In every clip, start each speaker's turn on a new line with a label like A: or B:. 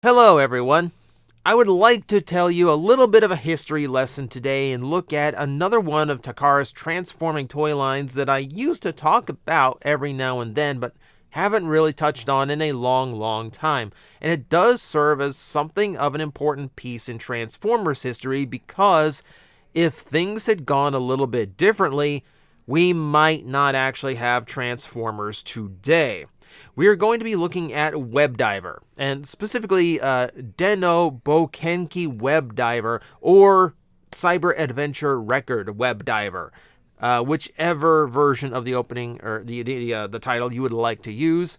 A: Hello everyone. I would like to tell you a little bit of a history lesson today and look at another one of Takara's transforming toy lines that I used to talk about every now and then but haven't really touched on in a long time. And it does serve as something of an important piece in Transformers history because if things had gone a little bit differently, we might not actually have Transformers today. We are going to be looking at Webdiver, and specifically Denno Bokenki Webdiver, or Cyber Adventure Record Webdiver, whichever version of the opening or the title you would like to use.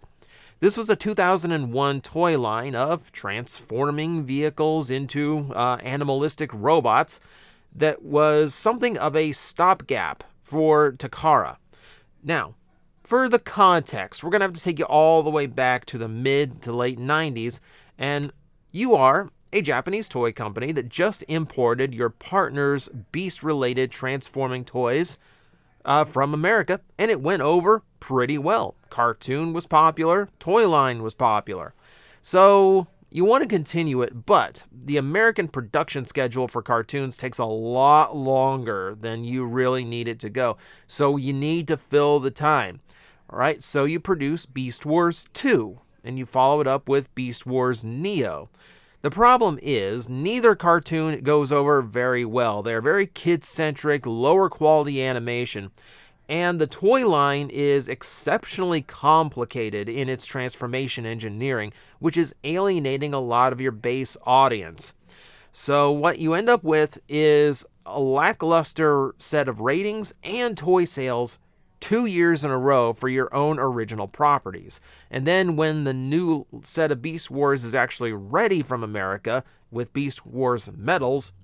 A: This was a 2001 toy line of transforming vehicles into animalistic robots that was something of a stopgap for Takara. Now, for the context, we're going to have to take you all the way back to the mid to late 90s, and you are a Japanese toy company that just imported your partner's Beast-related transforming toys from America, and it went over pretty well. Cartoon was popular, toy line was popular. So you want to continue it, but the American production schedule for cartoons takes a lot longer than you really need it to go. So you need to fill the time. All right, so you produce Beast Wars 2, and you follow it up with Beast Wars Neo. The problem is, neither cartoon goes over very well. They're very kid-centric, lower quality animation, and the toy line is exceptionally complicated in its transformation engineering, which is alienating a lot of your base audience. So what you end up with is a lackluster set of ratings and toy sales 2 years in a row for your own original properties. And then when the new set of Beast Wars is actually ready from America with Beast Wars medals,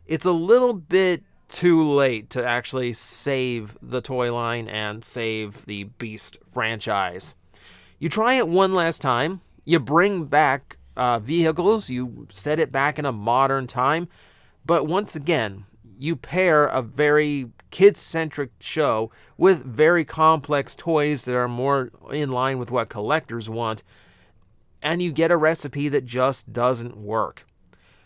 A: it's a little bit too late to actually save the toy line and save the Beast franchise. You try it one last time, you bring back vehicles, you set it back in a modern time, but once again, you pair a very kid-centric show with very complex toys that are more in line with what collectors want, and you get a recipe that just doesn't work.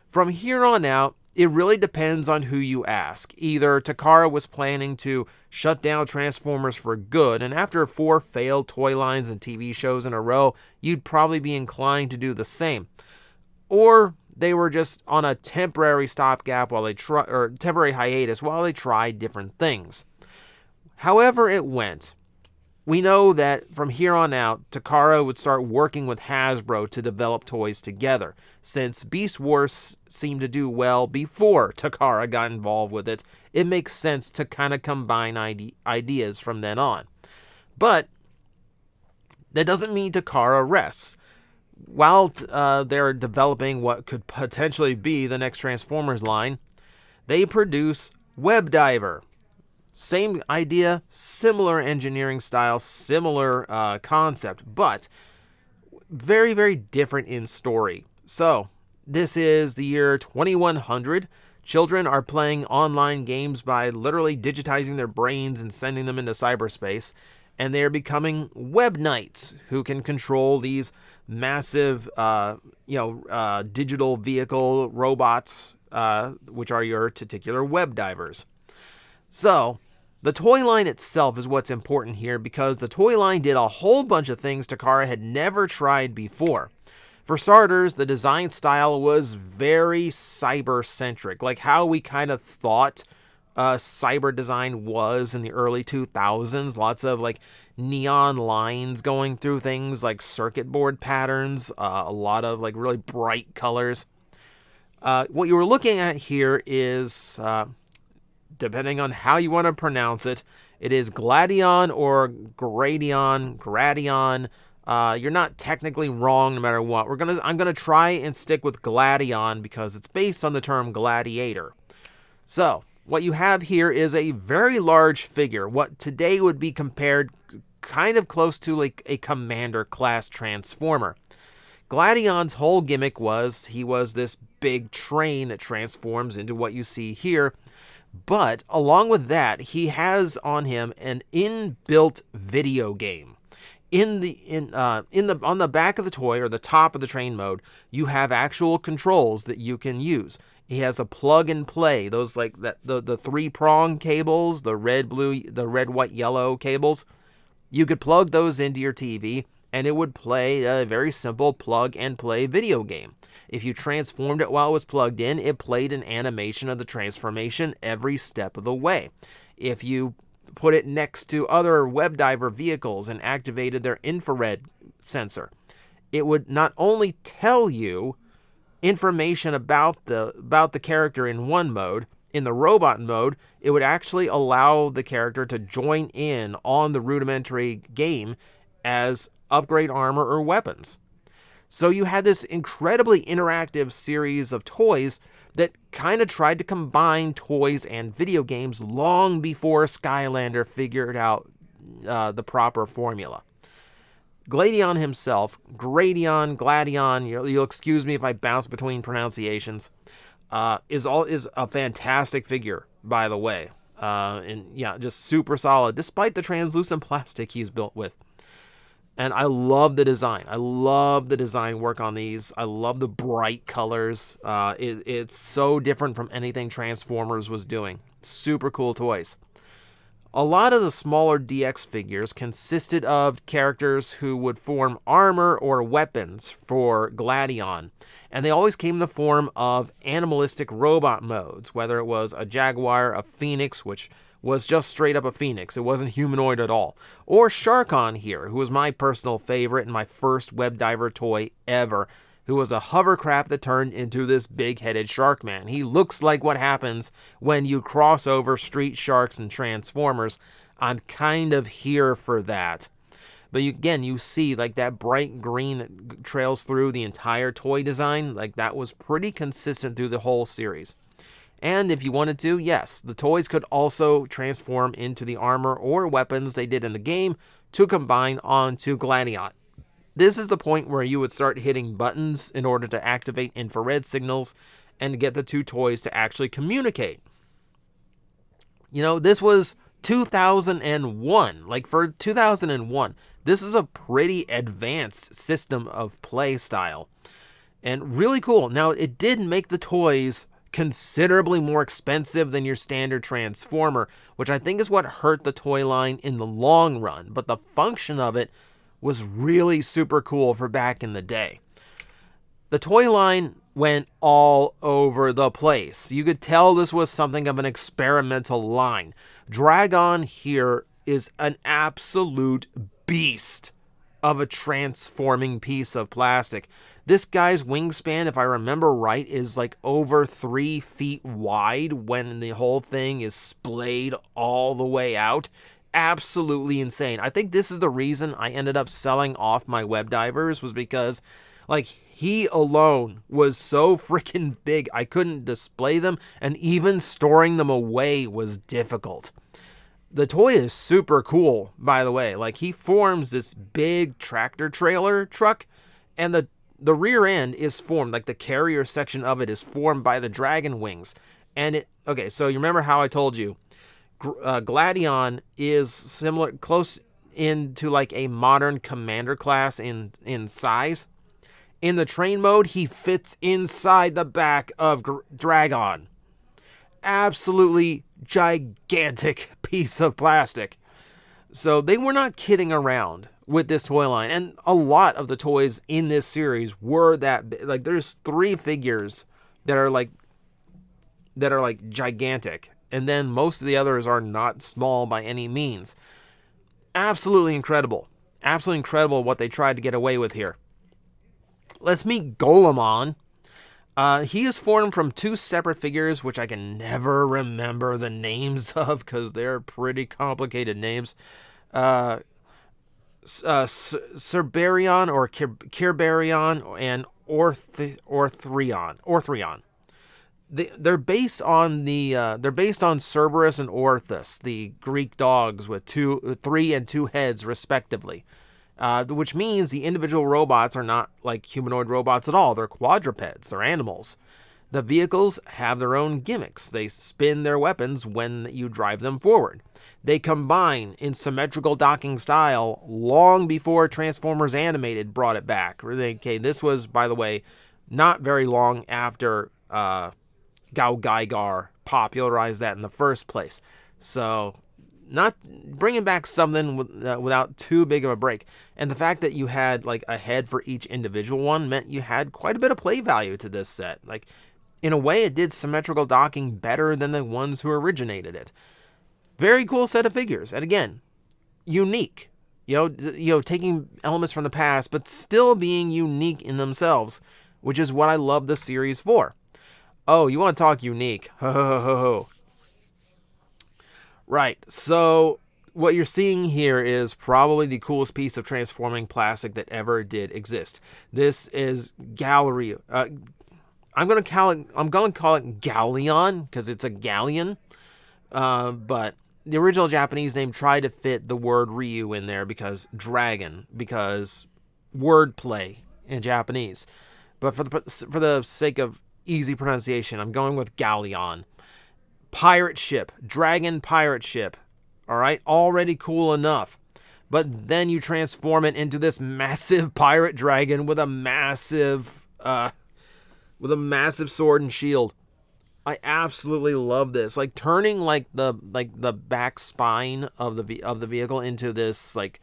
A: From here on out, it really depends on who you ask. Either Takara was planning to shut down Transformers for good, and after 4 failed toy lines and TV shows in a row, you'd probably be inclined to do the same. Or they were just on a temporary stopgap temporary hiatus while they tried different things. However it went, we know that from here on out, Takara would start working with Hasbro to develop toys together. Since Beast Wars seemed to do well before Takara got involved with it, it makes sense to kind of combine ideas from then on. But that doesn't mean Takara rests. While they're developing what could potentially be the next Transformers line, they produce Webdiver. Same idea, similar engineering style, similar concept, but very different in story. So, this is the year 2100. Children are playing online games by literally digitizing their brains and sending them into cyberspace, and they're becoming web knights who can control these massive, digital vehicle robots, which are your titular web divers. So, the toy line itself is what's important here because the toy line did a whole bunch of things Takara had never tried before. For starters, the design style was very cyber-centric, like how we kind of thought cyber design was in the early 2000s. Lots of like neon lines going through things like circuit board patterns, a lot of like really bright colors. What you were looking at here is, depending on how you want to pronounce it, it is Gladion or Gradion. You're not technically wrong no matter what. I'm gonna try and stick with Gladion because it's based on the term gladiator. So, what you have here is a very large figure, what today would be compared kind of close to like a Commander class Transformer. Gladion's whole gimmick was he was this big train that transforms into what you see here, but along with that, he has on him an inbuilt video game. On the back of the toy or the top of the train mode, you have actual controls that you can use. He has a plug and play. Those like that the three prong cables, the red, white, yellow cables. You could plug those into your TV and it would play a very simple plug and play video game. If you transformed it while it was plugged in, it played an animation of the transformation every step of the way. If you put it next to other Webdiver vehicles and activated their infrared sensor, it would not only tell you information about the character in one mode. In the robot mode, it would actually allow the character to join in on the rudimentary game as upgrade armor or weapons. So you had this incredibly interactive series of toys that kind of tried to combine toys and video games long before Skylander figured out the proper formula. Gladion himself, Gladion, you'll excuse me if I bounce between pronunciations, is a fantastic figure, by the way. And yeah, just super solid, despite the translucent plastic he's built with. And I love the design. I love the design work on these. I love the bright colors. It's so different from anything Transformers was doing. Super cool toys. A lot of the smaller DX figures consisted of characters who would form armor or weapons for Gladion, and they always came in the form of animalistic robot modes, whether it was a Jaguar, a Phoenix, which was just straight up a Phoenix, it wasn't humanoid at all, or Sharkon here, who was my personal favorite and my first Webdiver toy ever, who was a hovercraft that turned into this big-headed shark man. He looks like what happens when you cross over Street Sharks and Transformers. I'm kind of here for that. But you see like that bright green that trails through the entire toy design. Like that was pretty consistent through the whole series. And if you wanted to, yes, the toys could also transform into the armor or weapons they did in the game to combine onto Gladion. This is the point where you would start hitting buttons in order to activate infrared signals and get the two toys to actually communicate. You know, this was 2001. Like for 2001, this is a pretty advanced system of play style. And really cool. Now, it did make the toys considerably more expensive than your standard Transformer, which I think is what hurt the toy line in the long run. But the function of it was really super cool for back in the day. The toy line went all over the place. You could tell this was something of an experimental line. Dragon here is an absolute beast of a transforming piece of plastic. This guy's wingspan, if I remember right, is like over 3 feet wide when the whole thing is splayed all the way out. Absolutely insane. I think this is the reason I ended up selling off my Webdivers, was because like he alone was so freaking big I couldn't display them, and even storing them away was difficult. The toy is super cool, by the way. Like he forms this big tractor trailer truck, and the rear end is formed, like the carrier section of it is formed by the dragon wings. And okay, so you remember how I told you Gladion is similar, close into like a modern commander class in size. In the train mode, he fits inside the back of Dragon. Absolutely gigantic piece of plastic. So they were not kidding around with this toy line, and a lot of the toys in this series were that big. Like there's 3 figures that are like gigantic. And then most of the others are not small by any means. Absolutely incredible. Absolutely incredible what they tried to get away with here. Let's meet Golemon. He is formed from 2 separate figures, which I can never remember the names of because they're pretty complicated names. Cerberion or Kirberion and Orthrion. They're based on Cerberus and Orthus, the Greek dogs with 3 and 2 heads respectively, which means the individual robots are not like humanoid robots at all. They're quadrupeds, they're animals. The vehicles have their own gimmicks. They spin their weapons when you drive them forward. They combine in symmetrical docking style long before Transformers Animated brought it back. Okay, this was, by the way, not very long after Gao Gaigar popularized that in the first place. So, not bringing back something without too big of a break. And the fact that you had like a head for each individual one meant you had quite a bit of play value to this set. Like, in a way, it did symmetrical docking better than the ones who originated it. Very cool set of figures. And again, unique. You know, taking elements from the past, but still being unique in themselves, which is what I love the series for. Oh, you want to talk unique? Ho, ho, ho, ho, ho. Right, so what you're seeing here is probably the coolest piece of transforming plastic that ever did exist. This is gallery. I'm gonna call it galleon because it's a galleon. But the original Japanese name tried to fit the word Ryu in there because dragon, because wordplay in Japanese. But for the sake of easy pronunciation, I'm going with galleon. Pirate ship, dragon pirate ship. All right, already cool enough. But then you transform it into this massive pirate dragon with a massive sword and shield. I absolutely love this. Like turning like the back spine of the vehicle into this like,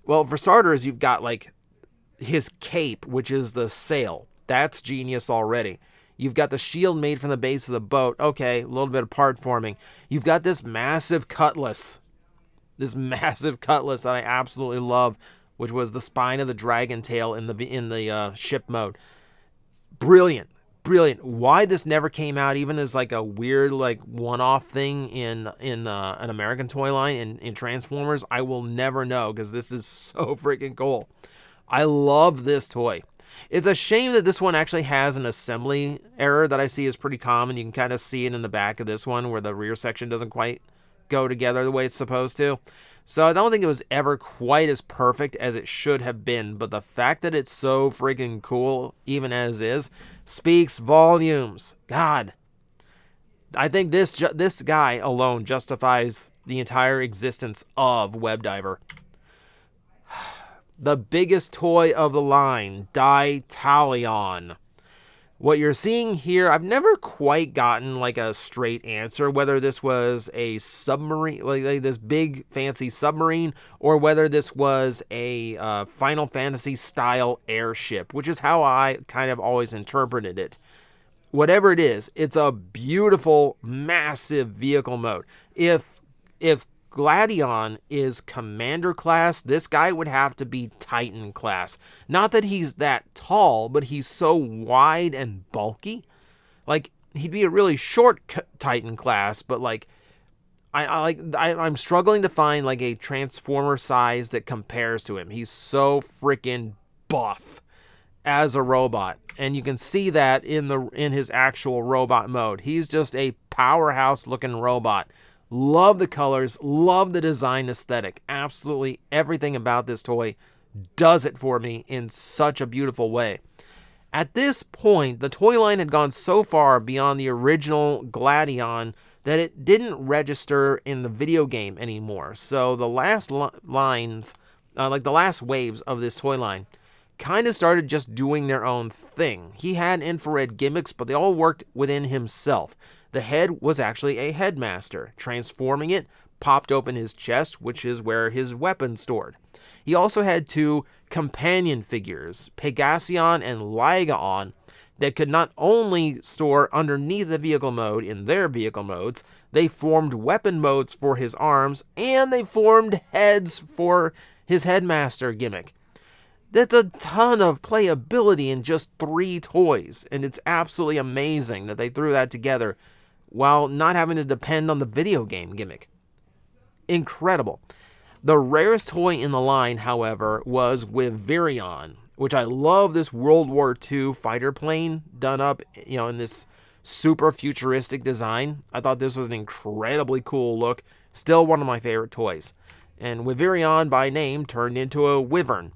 A: well, for starters, you've got like his cape, which is the sail. That's genius already. You've got the shield made from the base of the boat. Okay, a little bit of part forming. You've got this massive cutlass. This massive cutlass that I absolutely love, which was the spine of the dragon tail in the ship mode. Brilliant. Brilliant. Why this never came out even as like a weird like one-off thing in an American toy line in Transformers, I will never know because this is so freaking cool. I love this toy. It's a shame that this one actually has an assembly error that I see is pretty common. You can kind of see it in the back of this one where the rear section doesn't quite go together the way it's supposed to. So I don't think it was ever quite as perfect as it should have been, but the fact that it's so freaking cool, even as is, speaks volumes. God, I think this guy alone justifies the entire existence of Webdiver. The biggest toy of the line, Ditalion. What you're seeing here, I've never quite gotten like a straight answer whether this was a submarine, like this big fancy submarine, or whether this was a Final Fantasy style airship, which is how I kind of always interpreted it. Whatever it is, it's a beautiful, massive vehicle mode. If Gladion is Commander class, this guy would have to be Titan class. Not that he's that tall, but he's so wide and bulky. Like, he'd be a really short Titan class, but like, I'm struggling to find like a Transformer size that compares to him. He's so freaking buff as a robot, and you can see that in his actual robot mode. He's just a powerhouse looking robot. Love the colors, love the design aesthetic. Absolutely everything about this toy does it for me in such a beautiful way. At this point, the toy line had gone so far beyond the original Gladion that it didn't register in the video game anymore. So the last lines, like the last waves of this toy line, kind of started just doing their own thing. He had infrared gimmicks, but they all worked within himself. The head was actually a headmaster. Transforming it popped open his chest, which is where his weapon stored. He also had two companion figures, Pegasion and Lygaon, that could not only store underneath the vehicle mode in their vehicle modes, they formed weapon modes for his arms, and they formed heads for his headmaster gimmick. That's a ton of playability in just 3 toys, and it's absolutely amazing that they threw that together while not having to depend on the video game gimmick. Incredible. The rarest toy in the line, however, was Webdiver, which I love this World War II fighter plane done up, in this super futuristic design. I thought this was an incredibly cool look. Still one of my favorite toys. And Webdiver by name turned into a wyvern.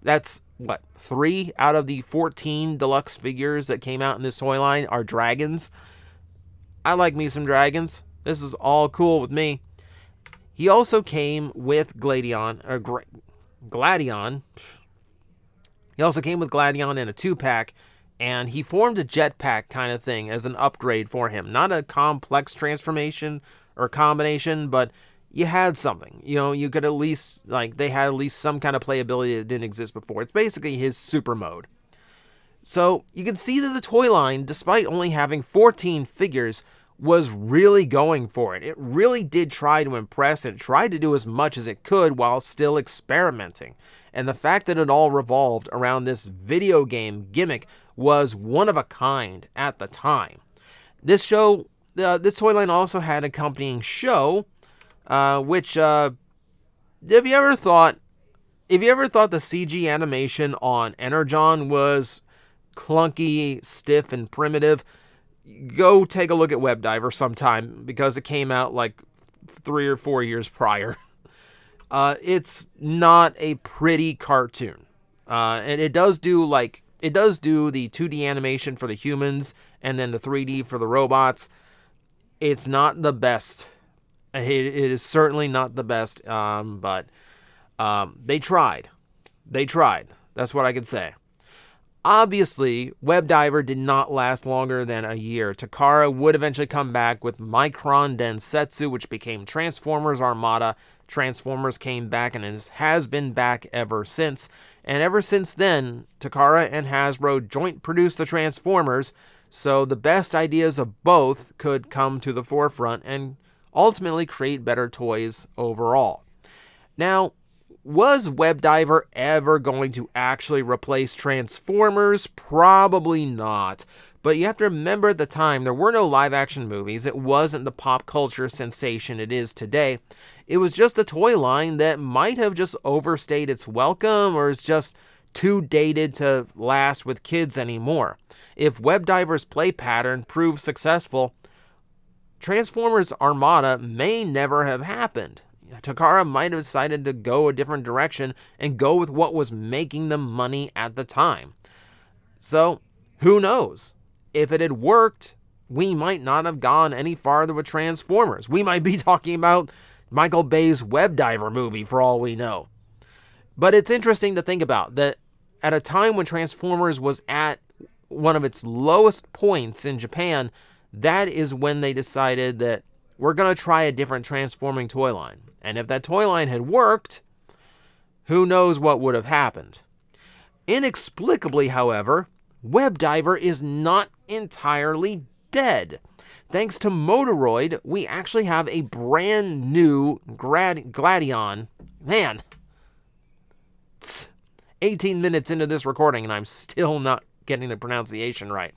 A: That's what, 3 out of the 14 deluxe figures that came out in this toy line are dragons. I like me some dragons. This is all cool with me. He also came with Gladion. He also came with Gladion in a 2-pack, and he formed a jetpack kind of thing as an upgrade for him. Not a complex transformation or combination, but you had something. You know, you could at least, like, they had at least some kind of playability that didn't exist before. It's basically his super mode. So you can see that the toy line, despite only having 14 figures, was really going for it. It really did try to impress and tried to do as much as it could while still experimenting. And the fact that it all revolved around this video game gimmick was one of a kind at the time. This toy line also had an accompanying show, which, have you ever thought the CG animation on Energon was clunky, stiff, and primitive? Go take a look at Webdiver sometime, because it came out like 3 or 4 years prior. It's not a pretty cartoon. And it does do the 2D animation for the humans and then the 3D for the robots. It's not the best. It is certainly not the best, but they tried. That's what I can say. Obviously, Webdiver did not last longer than a year. Takara would eventually come back with Micron Densetsu, which became Transformers Armada. Transformers came back and has been back ever since. And ever since then, Takara and Hasbro joint produced the Transformers, so the best ideas of both could come to the forefront and ultimately create better toys overall. Now, was Webdiver ever going to actually replace Transformers? Probably not. But you have to remember, at the time, there were no live-action movies. It wasn't the pop culture sensation it is today. It was just a toy line that might have just overstayed its welcome, or is just too dated to last with kids anymore. If Webdiver's play pattern proved successful, Transformers Armada may never have happened. Takara might have decided to go a different direction and go with what was making them money at the time. So, who knows? If it had worked, we might not have gone any farther with Transformers. We might be talking about Michael Bay's Webdiver movie for all we know. But it's interesting to think about that at a time when Transformers was at one of its lowest points in Japan, that is when they decided that we're going to try a different transforming toy line. And if that toy line had worked, who knows what would have happened. Inexplicably, however, Webdiver is not entirely dead. Thanks to Motoroid, we actually have a brand new Gladion. Man, 18 minutes into this recording and I'm still not getting the pronunciation right.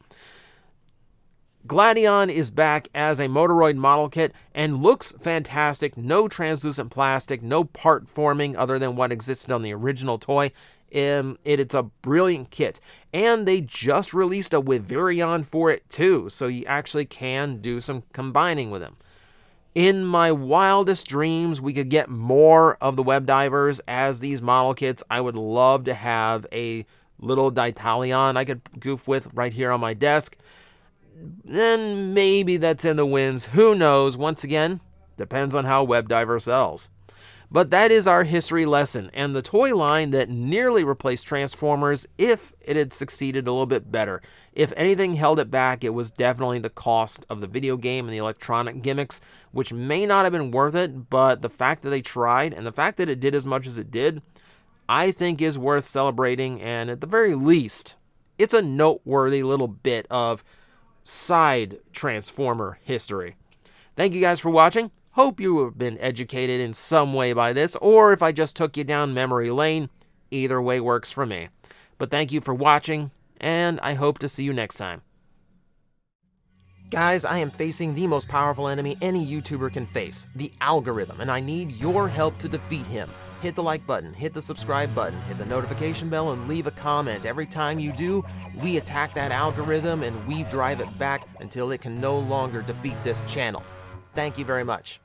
A: Gladion is back as a Motoroid model kit and looks fantastic. No translucent plastic, no part forming other than what existed on the original toy. It's a brilliant kit. And they just released a Webvirion for it too, so you actually can do some combining with them. In my wildest dreams, we could get more of the Webdivers as these model kits. I would love to have a little Ditalion I could goof with right here on my desk. Then maybe that's in the winds. Who knows? Once again, depends on how Webdiver sells. But that is our history lesson, and the toy line that nearly replaced Transformers if it had succeeded a little bit better. If anything held it back, it was definitely the cost of the video game and the electronic gimmicks, which may not have been worth it, but the fact that they tried, and the fact that it did as much as it did, I think is worth celebrating, and at the very least, it's a noteworthy little bit of side Transformer history. Thank you guys for watching. Hope you have been educated in some way by this, or if I just took you down memory lane, either way works for me. But thank you for watching, and I hope to see you next time. Guys, I am facing the most powerful enemy any YouTuber can face, the algorithm, and I need your help to defeat him. Hit the like button, hit the subscribe button, hit the notification bell, and leave a comment. Every time you do, we attack that algorithm and we drive it back until it can no longer defeat this channel. Thank you very much.